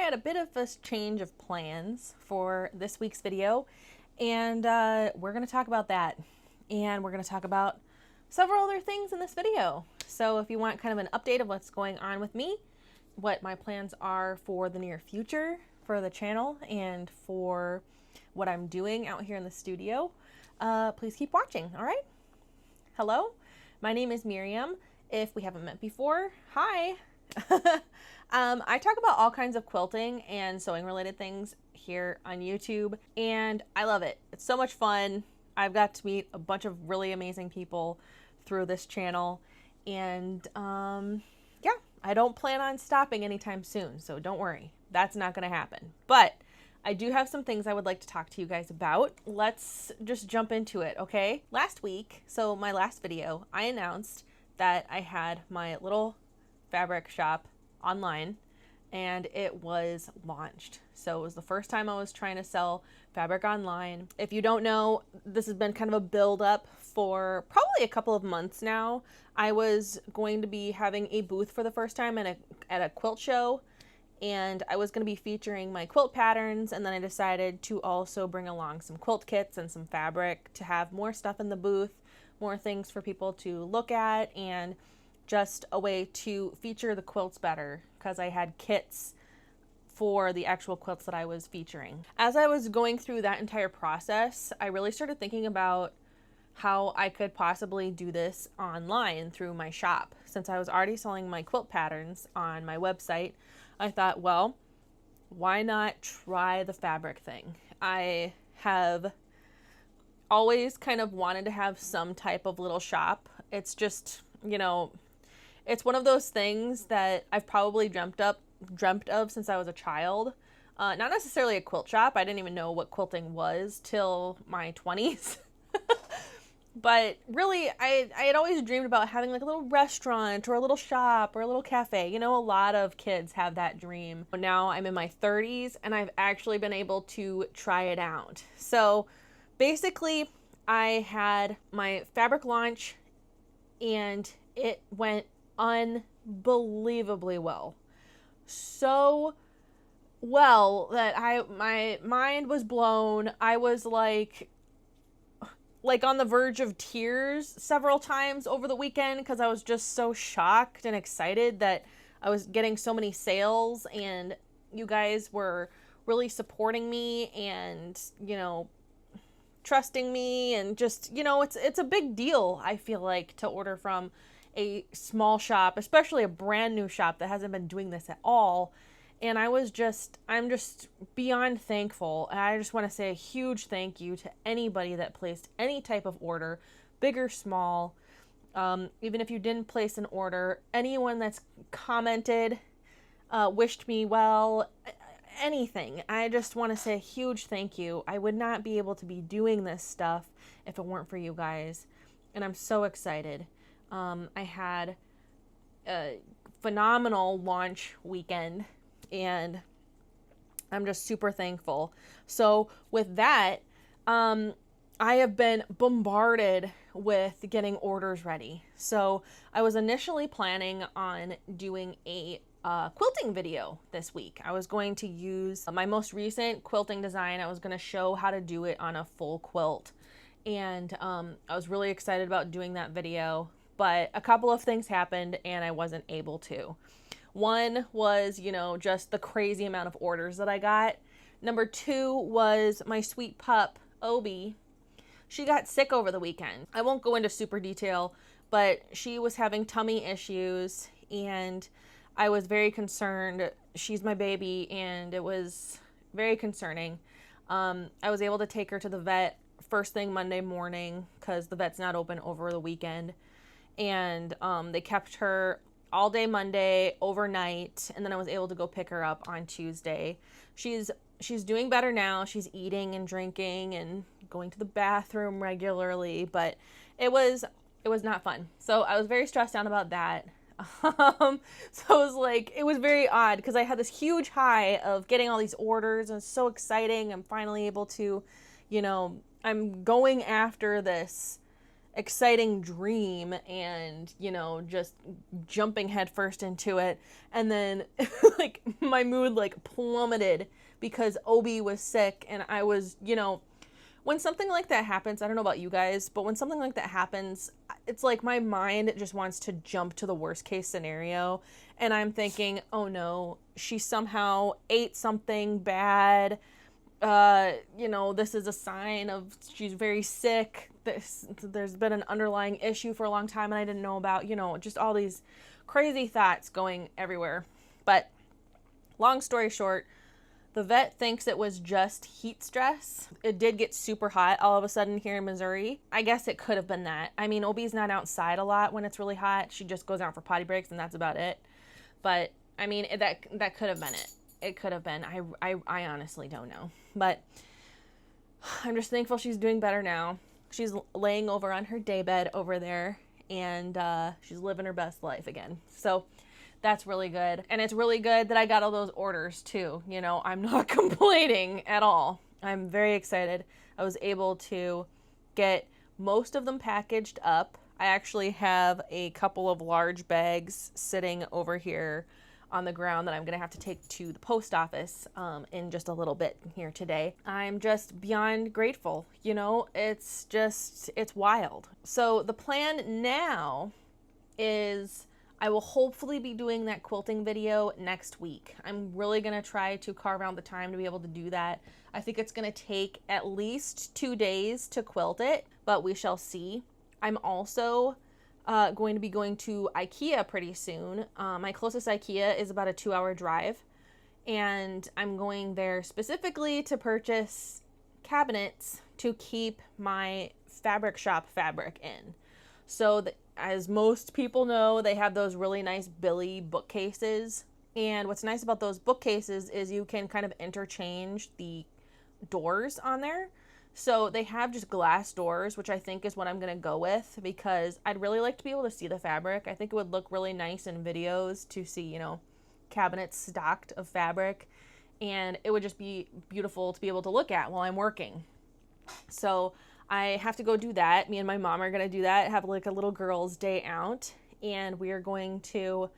had a bit of a change of plans for this week's video, and we're going to talk about that. And we're going to talk about several other things in this video. So if you want kind of an update of what's going on with me, what my plans are for the near future for the channel and for what I'm doing out here in the studio, please keep watching, all right? Hello, my name is Miriam. If we haven't met before, hi. I talk about all kinds of quilting and sewing related things here on YouTube, and I love it. It's so much fun. I've got to meet a bunch of really amazing people through this channel, and yeah, I don't plan on stopping anytime soon, so don't worry. That's not going to happen. But I do have some things I would like to talk to you guys about. Let's just jump into it, okay? Last week, so my last video, I announced that I had my little fabric shop online and it was launched. So it was the first time I was trying to sell fabric online. If you don't know, this has been kind of a build up for probably a couple of months now. I was going to be having a booth for the first time at a quilt show, and I was going to be featuring my quilt patterns, and then I decided to also bring along some quilt kits and some fabric to have more stuff in the booth, more things for people to look at, and just a way to feature the quilts better because I had kits for the actual quilts that I was featuring. As I was going through that entire process, I really started thinking about how I could possibly do this online through my shop. Since I was already selling my quilt patterns on my website, I thought, well, why not try the fabric thing? I have always kind of wanted to have some type of little shop. It's just, you know, it's one of those things that I've probably dreamt of since I was a child. Not necessarily a quilt shop. I didn't even know what quilting was till my 20s. But really, I had always dreamed about having like a little restaurant or a little shop or a little cafe. You know, a lot of kids have that dream. Now I'm in my 30s and I've actually been able to try it out. So basically, I had my fabric launch and it went unbelievably well. So well that my mind was blown. I was like on the verge of tears several times over the weekend because I was just so shocked and excited that I was getting so many sales, and you guys were really supporting me and, you know, trusting me, and just, you know, it's a big deal, I feel like, to order from a small shop, especially a brand new shop that hasn't been doing this at all. And I'm just beyond thankful. And I just want to say a huge thank you to anybody that placed any type of order, big or small. Even if you didn't place an order, anyone that's commented, wished me well, anything. I just want to say a huge thank you. I would not be able to be doing this stuff if it weren't for you guys. And I'm so excited. I had a phenomenal launch weekend, and I'm just super thankful. So with that, I have been bombarded with getting orders ready. So I was initially planning on doing a quilting video this week. I was going to use my most recent quilting design. I was going to show how to do it on a full quilt. And I was really excited about doing that video. But a couple of things happened and I wasn't able to. One was, you know, just the crazy amount of orders that I got. Number two was my sweet pup, Obi. She got sick over the weekend. I won't go into super detail, but she was having tummy issues and I was very concerned. She's my baby and it was very concerning. I was able to take her to the vet first thing Monday morning because the vet's not open over the weekend. And they kept her all day Monday, overnight, and then I was able to go pick her up on Tuesday. She's doing better now. She's eating and drinking and going to the bathroom regularly, but it was not fun. So I was very stressed out about that. So it was very odd because I had this huge high of getting all these orders and it's so exciting. I'm finally able to, you know, I'm going after this exciting dream and, you know, just jumping headfirst into it. And then like my mood like plummeted because Obi was sick and I was, you know, when something like that happens, I don't know about you guys, but when something like that happens, it's like my mind just wants to jump to the worst case scenario. And I'm thinking, oh no, she somehow ate something bad. You know, this is a sign of she's very sick. There's been an underlying issue for a long time and I didn't know about, you know, just all these crazy thoughts going everywhere. But long story short, the vet thinks it was just heat stress. It did get super hot all of a sudden here in Missouri. I guess it could have been that. I mean, Obi's not outside a lot when it's really hot. She just goes out for potty breaks and that's about it. But I mean, that could have been it. It could have been. I honestly don't know. But I'm just thankful she's doing better now. She's laying over on her daybed over there and she's living her best life again. So that's really good. And it's really good that I got all those orders too. You know, I'm not complaining at all. I'm very excited. I was able to get most of them packaged up. I actually have a couple of large bags sitting over here on the ground that I'm going to have to take to the post office in just a little bit here today. I'm just beyond grateful. You know, it's wild. So the plan now is I will hopefully be doing that quilting video next week. I'm really going to try to carve out the time to be able to do that. I think it's going to take at least 2 days to quilt it, but we shall see. I'm also going to be going to IKEA pretty soon. My closest IKEA is about a 2-hour drive, and I'm going there specifically to purchase cabinets to keep my fabric shop fabric in. So as most people know, they have those really nice Billy bookcases. And what's nice about those bookcases is you can kind of interchange the doors on there. So they have just glass doors, which I think is what I'm going to go with because I'd really like to be able to see the fabric. I think it would look really nice in videos to see, you know, cabinets stocked of fabric. And it would just be beautiful to be able to look at while I'm working. So I have to go do that. Me and my mom are going to do that, have like a little girl's day out, and we are going to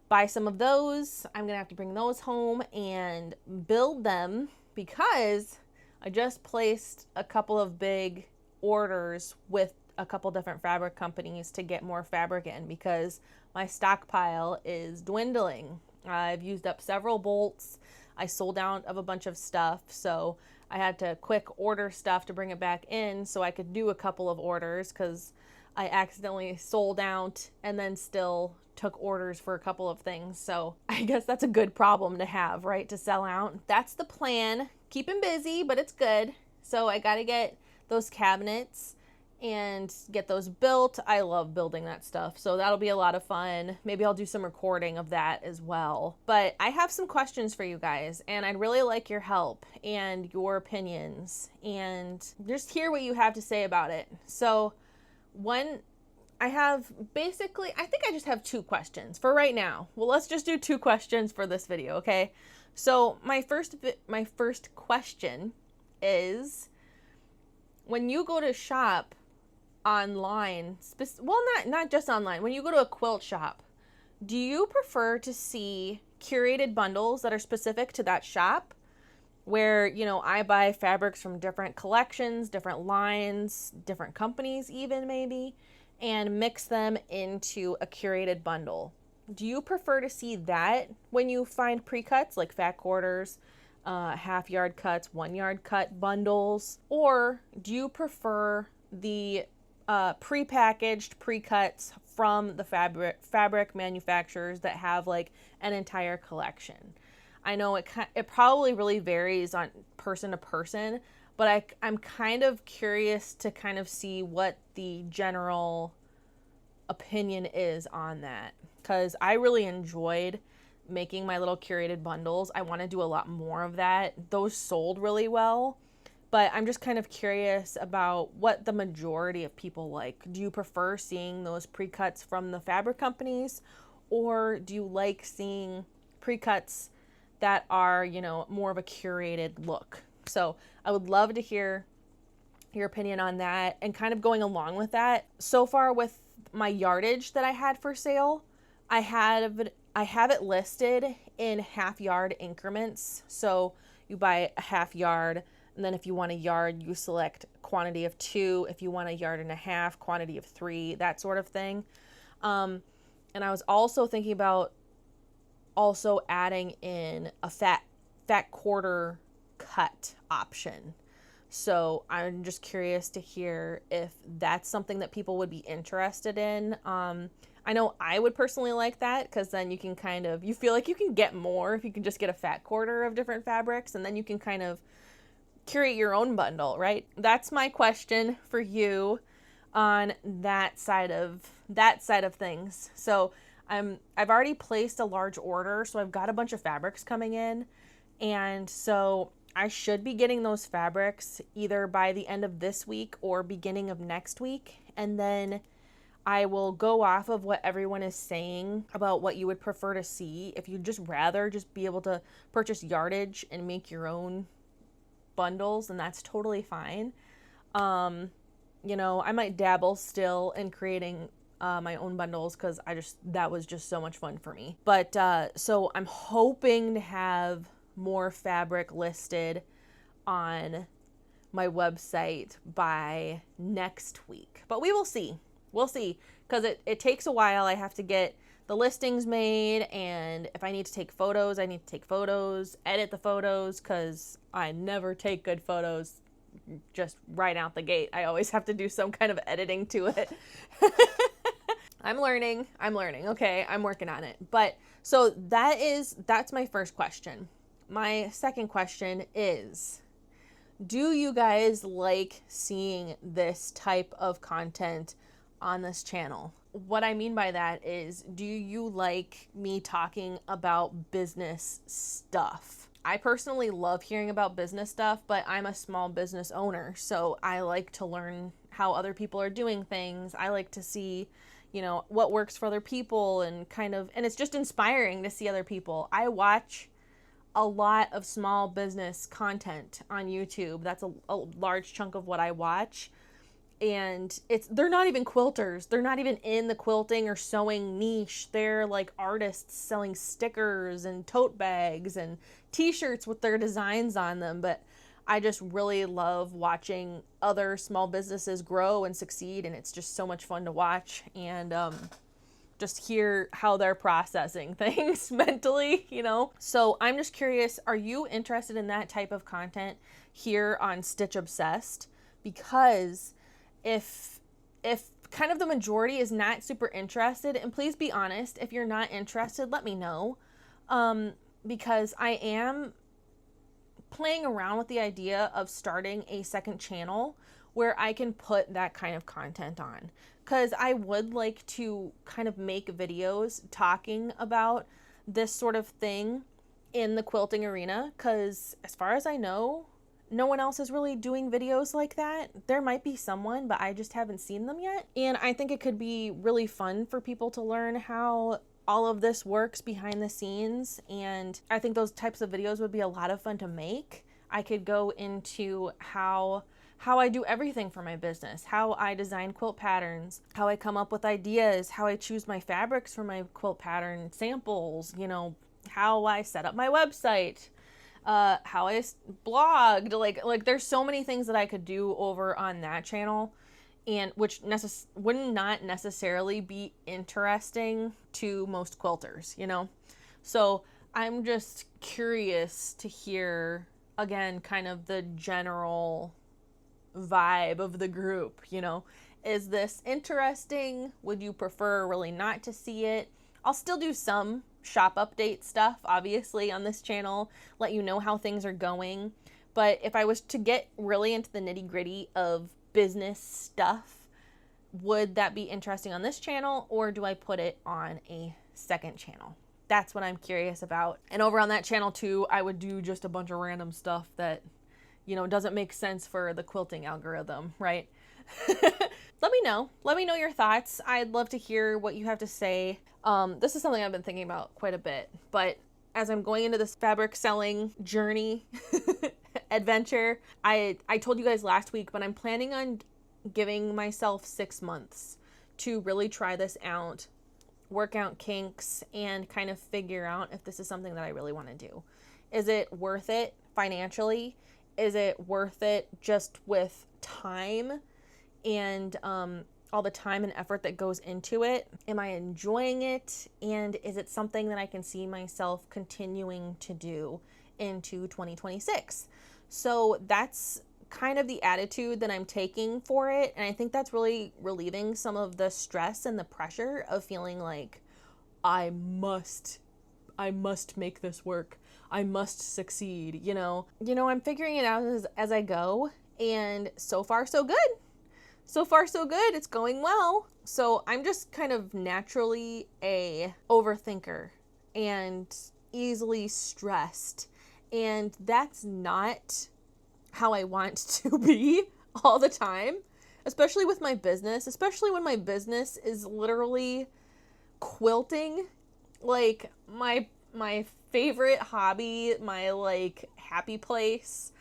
buy some of those. I'm going to have to bring those home and build them because I just placed a couple of big orders with a couple different fabric companies to get more fabric in because my stockpile is dwindling. I've used up several bolts. I sold out of a bunch of stuff, so I had to quick order stuff to bring it back in so I could do a couple of orders because I accidentally sold out and then still took orders for a couple of things. So I guess that's a good problem to have, right? To sell out. That's the plan. Keep him busy, but it's good. So I got to get those cabinets and get those built. I love building that stuff, so that'll be a lot of fun. Maybe I'll do some recording of that as well. But I have some questions for you guys, and I'd really like your help and your opinions and just hear what you have to say about it. So I think I just have 2 questions for right now. Well, let's just do 2 questions for this video, okay? So my first question is, when you go to shop online, not just online, when you go to a quilt shop, do you prefer to see curated bundles that are specific to that shop where, you know, I buy fabrics from different collections, different lines, different companies even maybe, and mix them into a curated bundle? Do you prefer to see that when you find pre-cuts like fat quarters, half yard cuts, 1 yard cut bundles, or do you prefer the pre-packaged pre-cuts from the fabric manufacturers that have like an entire collection? I know it probably really varies on person to person, but I'm kind of curious to kind of see what the general opinion is on that, because I really enjoyed making my little curated bundles. I want to do a lot more of that. Those sold really well, but I'm just kind of curious about what the majority of people like. Do you prefer seeing those pre-cuts from the fabric companies, or do you like seeing pre-cuts that are, you know, more of a curated look? So I would love to hear your opinion on that. And kind of going along with that, so far with my yardage that I had for sale, I have it listed in half yard increments. So you buy a half yard, and then if you want a yard, you select quantity of 2. If you want a yard and a half, quantity of 3, that sort of thing. And I was also thinking about also adding in a fat quarter cut option. So I'm just curious to hear if that's something that people would be interested in. I know I would personally like that, because then you can you feel like you can get more if you can just get a fat quarter of different fabrics, and then you can kind of curate your own bundle, right? That's my question for you on that side of things. So I've already placed a large order, so I've got a bunch of fabrics coming in, and so I should be getting those fabrics either by the end of this week or beginning of next week, and then I will go off of what everyone is saying about what you would prefer to see. If you'd just rather just be able to purchase yardage and make your own bundles, and that's totally fine. I might dabble still in creating my own bundles, because that was just so much fun for me. But so I'm hoping to have more fabric listed on my website by next week, but we will see. We'll see, because it takes a while. I have to get the listings made, and if I need to take photos, I need to take photos, edit the photos, because I never take good photos just right out the gate. I always have to do some kind of editing to it. I'm learning. Okay, I'm working on it. But so that's my first question. My second question is, do you guys like seeing this type of content on this channel? What I mean by that is, do you like me talking about business stuff? I personally love hearing about business stuff, but I'm a small business owner, so I like to learn how other people are doing things. I like to see, what works for other people, and and it's just inspiring to see other people. I watch a lot of small business content on YouTube. That's a large chunk of what I watch. And they're not even quilters. They're not even in the quilting or sewing niche. They're like artists selling stickers and tote bags and t-shirts with their designs on them. But I just really love watching other small businesses grow and succeed, and it's just so much fun to watch and just hear how they're processing things mentally, So I'm just curious, are you interested in that type of content here on Stitch Obsessed? Because if kind of the majority is not super interested, and please be honest, if you're not interested, let me know, because I am playing around with the idea of starting a second channel where I can put that kind of content on, because I would like to kind of make videos talking about this sort of thing in the quilting arena, because as far as I know, no one else is really doing videos like that. There might be someone, but I just haven't seen them yet. And I think it could be really fun for people to learn how all of this works behind the scenes. And I think those types of videos would be a lot of fun to make. I could go into how I do everything for my business, how I design quilt patterns, how I come up with ideas, how I choose my fabrics for my quilt pattern samples, how I set up my website, how I blogged, like there's so many things that I could do over on that channel, and which would not necessarily be interesting to most quilters, So I'm just curious to hear, again, kind of the general vibe of the group, Is this interesting? Would you prefer really not to see it? I'll still do some shop update stuff, obviously, on this channel, let you know how things are going. But if I was to get really into the nitty-gritty of business stuff, would that be interesting on this channel, or do I put it on a second channel? That's what I'm curious about. And over on that channel too, I would do just a bunch of random stuff that, doesn't make sense for the quilting algorithm, right? Let me know your thoughts. I'd love to hear what you have to say. This is something I've been thinking about quite a bit, but as I'm going into this fabric selling journey adventure. I told you guys last week, but I'm planning on giving myself 6 months to really try this out, work out kinks, and kind of figure out if this is something that I really want to do. Is it worth it financially? Is it worth it just with time and all the time and effort that goes into it? Am I enjoying it? And is it something that I can see myself continuing to do into 2026? So that's kind of the attitude that I'm taking for it. And I think that's really relieving some of the stress and the pressure of feeling like I must make this work. I must succeed, you know. I'm figuring it out as I go, and so far so good. So far so good. It's going well. So I'm just kind of naturally a overthinker and easily stressed, and that's not how I want to be all the time, especially with my business, especially when my business is literally quilting, like my favorite hobby, my like happy place.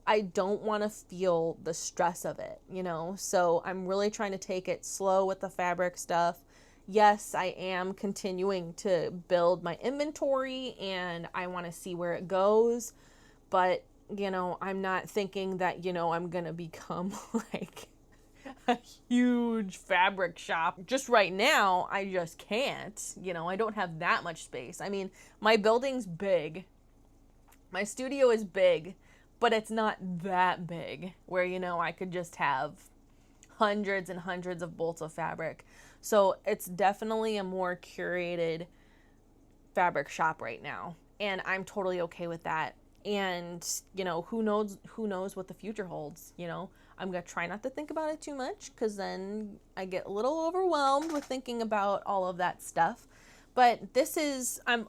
I don't want to feel the stress of it, you know? So I'm really trying to take it slow with the fabric stuff. Yes, I am continuing to build my inventory and I want to see where it goes, but I'm not thinking that, I'm going to become like a huge fabric shop. Just right now, I just can't. I don't have that much space. I mean, my building's big. My studio is big, but it's not that big where, I could just have hundreds and hundreds of bolts of fabric. So it's definitely a more curated fabric shop right now. And I'm totally okay with that. And, who knows what the future holds, I'm going to try not to think about it too much because then I get a little overwhelmed with thinking about all of that stuff. But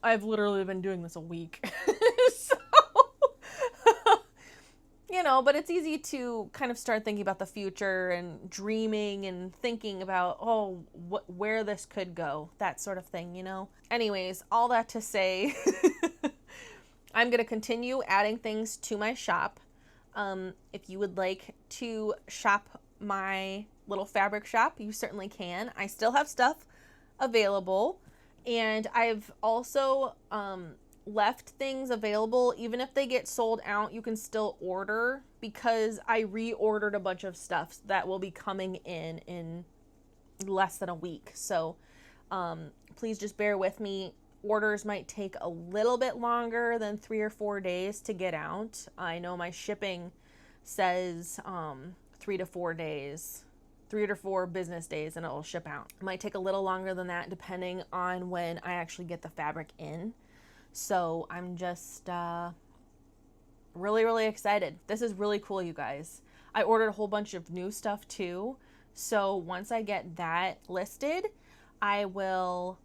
I've literally been doing this a week. So, but it's easy to kind of start thinking about the future and dreaming and thinking about, where this could go, that sort of thing, Anyways, all that to say, I'm going to continue adding things to my shop. If you would like to shop my little fabric shop, you certainly can. I still have stuff available, and I've also left things available. Even if they get sold out, you can still order because I reordered a bunch of stuff that will be coming in less than a week. So please just bear with me. Orders might take a little bit longer than 3 or 4 days to get out. I know my shipping says 3 to 4 days, 3 to 4 business days, and it'll ship out. It might take a little longer than that depending on when I actually get the fabric in. So I'm just really, really excited. This is really cool, you guys. I ordered a whole bunch of new stuff too. So once I get that listed, I will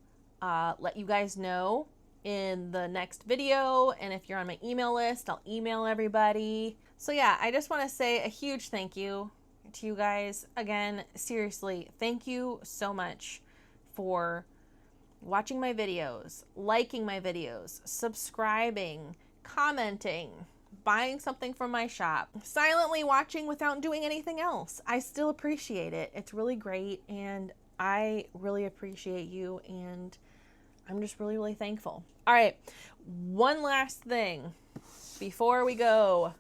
let you guys know in the next video. And if you're on my email list, I'll email everybody. So yeah, I just want to say a huge thank you to you guys. Again, seriously, thank you so much for watching my videos, liking my videos, subscribing, commenting, buying something from my shop, silently watching without doing anything else. I still appreciate it. It's really great, and I really appreciate you, and I'm just really, really thankful. All right, one last thing before we go.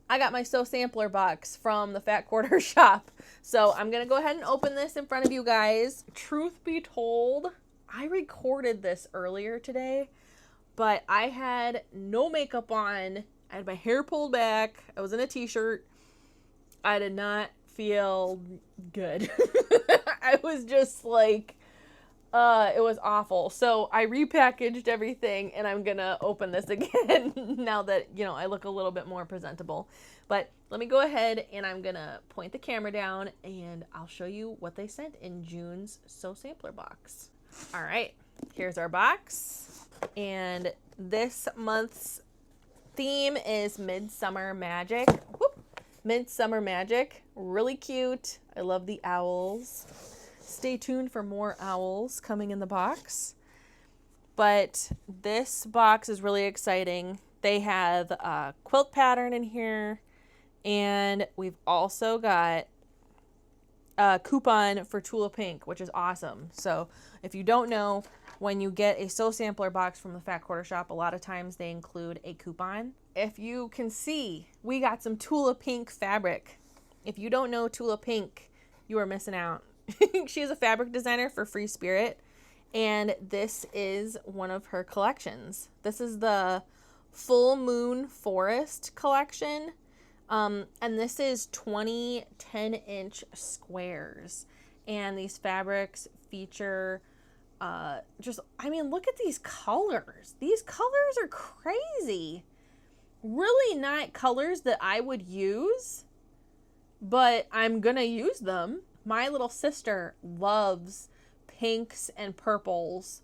I got my Sew Sampler box from the Fat Quarter shop. So I'm going to go ahead and open this in front of you guys. Truth be told, I recorded this earlier today, but I had no makeup on. I had my hair pulled back. I was in a t-shirt. I did not feel good. I was just like, it was awful. So I repackaged everything, and I'm gonna open this again now that, I look a little bit more presentable. But let me go ahead and I'm gonna point the camera down and I'll show you what they sent in June's Sew Sampler box. All right, here's our box. And this month's theme is Midsummer Magic. Whoop. Midsummer Magic, really cute. I love the owls. Stay tuned for more owls coming in the box. But this box is really exciting They have a quilt pattern in here, and we've also got a coupon for Tula Pink, which is awesome. So if you don't know, when you get a Sew Sampler box from the Fat Quarter Shop, a lot of times they include a coupon. If you can see, we got some Tula Pink fabric. If you don't know Tula Pink, you are missing out. She is a fabric designer for Free Spirit, and this is one of her collections. This is the Full Moon Forest collection. And this is 20 10-inch squares. And these fabrics feature look at these colors. These colors are crazy. Really not colors that I would use, but I'm gonna use them. My little sister loves pinks and purples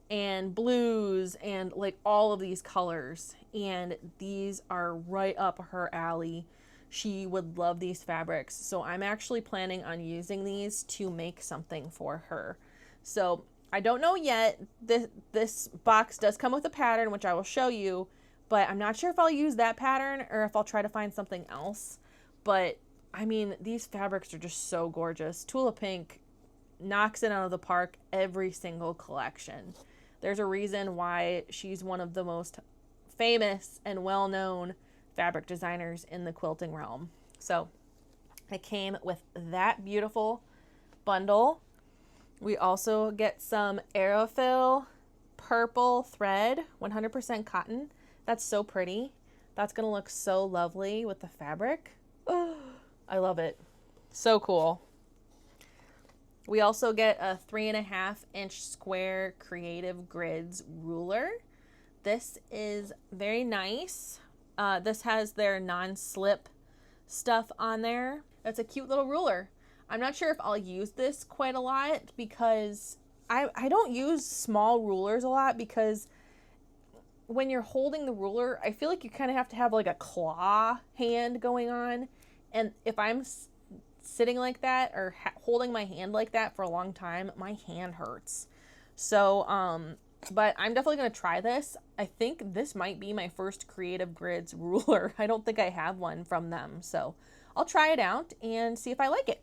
and blues and like all of these colors, and these are right up her alley. She would love these fabrics, so I'm actually planning on using these to make something for her. So I don't know yet. This box does come with a pattern, which I will show you, but I'm not sure if I'll use that pattern or if I'll try to find something else. But I mean, these fabrics are just so gorgeous. Tula Pink knocks it out of the park every single collection. There's a reason why she's one of the most famous and well-known fabric designers in the quilting realm. So it came with that beautiful bundle. We also get some Aerofill purple thread, 100% cotton. That's so pretty. That's gonna look so lovely with the fabric. Oh, I love it. So cool. We also get a 3.5-inch square Creative Grids ruler. This is very nice. This has their non-slip stuff on there. That's a cute little ruler. I'm not sure if I'll use this quite a lot because I don't use small rulers a lot, because when you're holding the ruler, I feel like you kind of have to have like a claw hand going on. And if I'm sitting like that or holding my hand like that for a long time, my hand hurts. So, but I'm definitely going to try this. I think this might be my first Creative Grids ruler. I don't think I have one from them. So I'll try it out and see if I like it.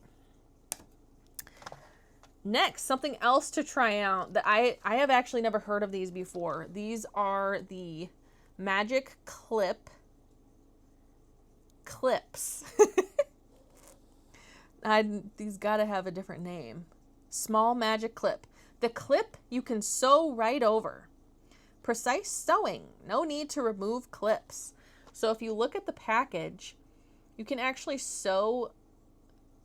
Next, something else to try out that I have actually never heard of these before. These are the Magic Clips. These gotta have a different name. Small Magic Clip. The clip you can sew right over. Precise sewing. No need to remove clips. So if you look at the package, you can actually sew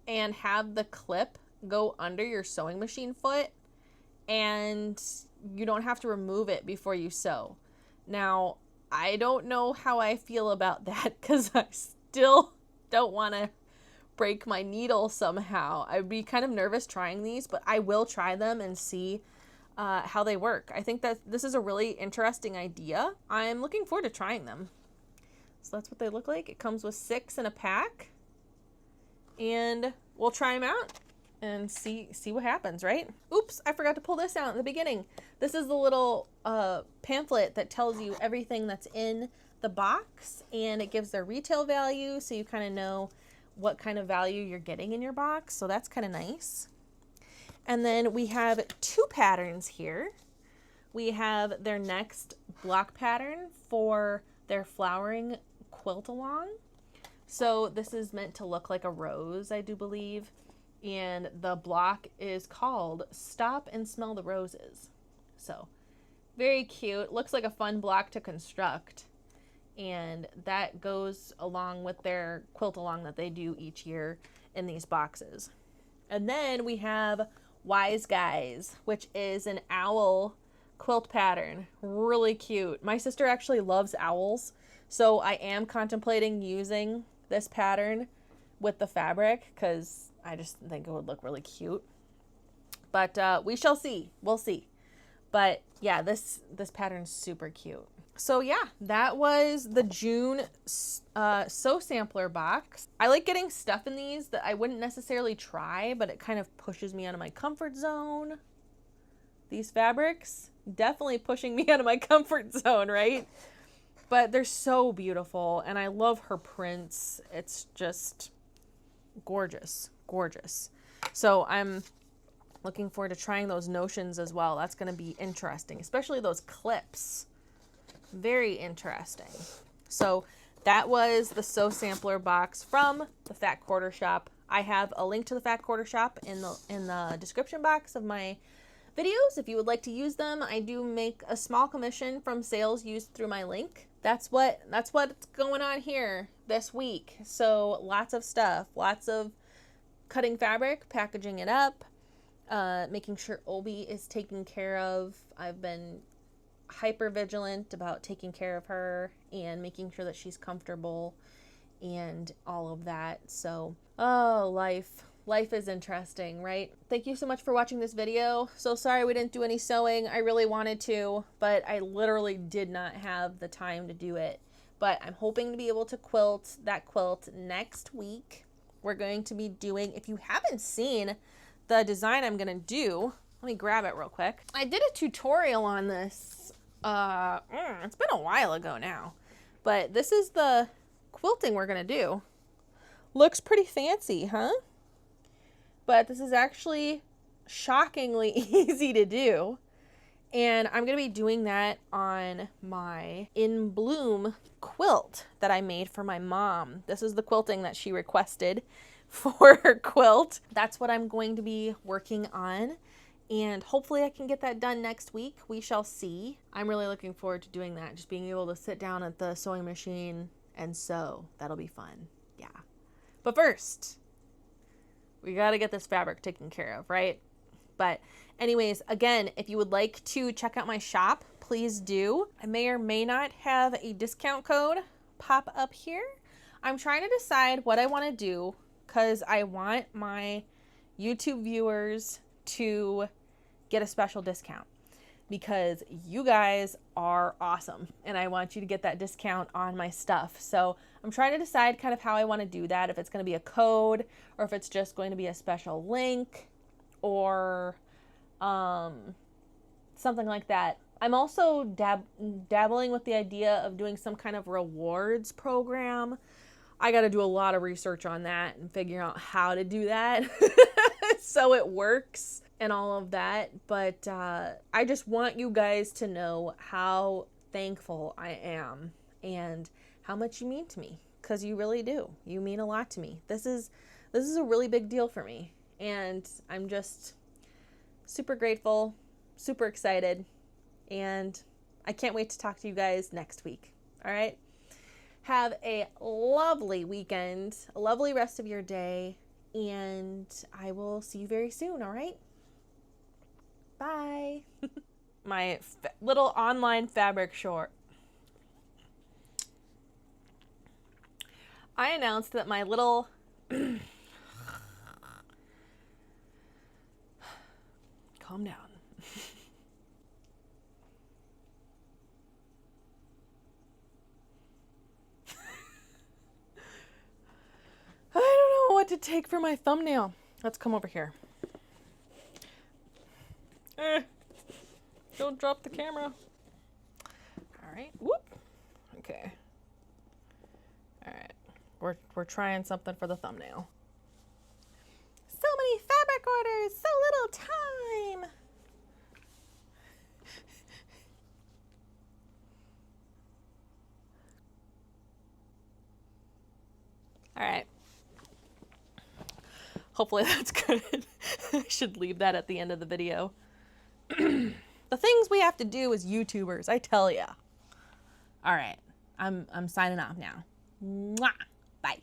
and have the clip go under your sewing machine foot, and you don't have to remove it before you sew. Now, I don't know how I feel about that, because I still don't want to break my needle somehow. I'd be kind of nervous trying these, but I will try them and see how they work. I think that this is a really interesting idea. I'm looking forward to trying them. So that's what they look like. It comes with 6 in a pack, and we'll try them out and see what happens, right? Oops, I forgot to pull this out in the beginning. This is the little pamphlet that tells you everything that's in the box, and it gives their retail value, so you kind of know what kind of value you're getting in your box. So that's kind of nice. And then we have 2 patterns here. We have their next block pattern for their flowering quilt along. So this is meant to look like a rose, I do believe. And the block is called Stop and Smell the Roses. So very cute. Looks like a fun block to construct. And that goes along with their quilt along that they do each year in these boxes. And then we have Wise Guys, which is an owl quilt pattern. Really cute. My sister actually loves owls, so I am contemplating using this pattern with the fabric because I just think it would look really cute. But we shall see. We'll see. But yeah, this pattern's super cute. So yeah, that was the June Sew Sampler box. I like getting stuff in these that I wouldn't necessarily try, but it kind of pushes me out of my comfort zone. These fabrics, definitely pushing me out of my comfort zone, right? But they're so beautiful, and I love her prints. It's just gorgeous, gorgeous. So I'm looking forward to trying those notions as well. That's going to be interesting, especially those clips. Very interesting. So that was the Sew Sampler box from the Fat Quarter Shop. I have a link to the Fat Quarter Shop in the description box of my videos. If you would like to use them, I do make a small commission from sales used through my link. That's what's going on here this week. So lots of stuff, lots of cutting fabric, packaging it up, making sure Obi is taken care of. I've been hyper vigilant about taking care of her and making sure that she's comfortable and all of that. So, oh, life is interesting, right? Thank you so much for watching this video. So sorry we didn't do any sewing. I really wanted to, but I literally did not have the time to do it. But I'm hoping to be able to quilt that quilt next week. We're going to be doing, if you haven't seen the design I'm gonna do, let me grab it real quick. I did a tutorial on this, it's been a while ago now, but this is the quilting we're gonna do. Looks pretty fancy, huh? But this is actually shockingly easy to do. And I'm going to be doing that on my In Bloom quilt that I made for my mom. This is the quilting that she requested for her quilt. That's what I'm going to be working on. And hopefully I can get that done next week. We shall see. I'm really looking forward to doing that. Just being able to sit down at the sewing machine and sew. That'll be fun. Yeah. But first, we got to get this fabric taken care of, right? But anyways, again, if you would like to check out my shop, please do. I may or may not have a discount code pop up here. I'm trying to decide what I want to do because I want my YouTube viewers to get a special discount because you guys are awesome and I want you to get that discount on my stuff. So I'm trying to decide kind of how I want to do that, if it's going to be a code or if it's just going to be a special link or something like that. I'm also dabbling with the idea of doing some kind of rewards program. I got to do a lot of research on that and figure out how to do that so it works and all of that. But I just want you guys to know how thankful I am and how much you mean to me, because you really do. You mean a lot to me. This is a really big deal for me, and I'm just super grateful, super excited, and I can't wait to talk to you guys next week. All right? Have a lovely weekend, a lovely rest of your day, and I will see you very soon, all right? Bye. My little online fabric short. I announced that my little calm down. I don't know what to take for my thumbnail. Let's come over here. Don't drop the camera. All right. Whoop. Okay. All right. We're trying something for the thumbnail. So many fabric orders, so little time. All right. Hopefully that's good. I should leave that at the end of the video. The things we have to do as YouTubers, I tell ya. All right. I'm signing off now. Mwah. Bye.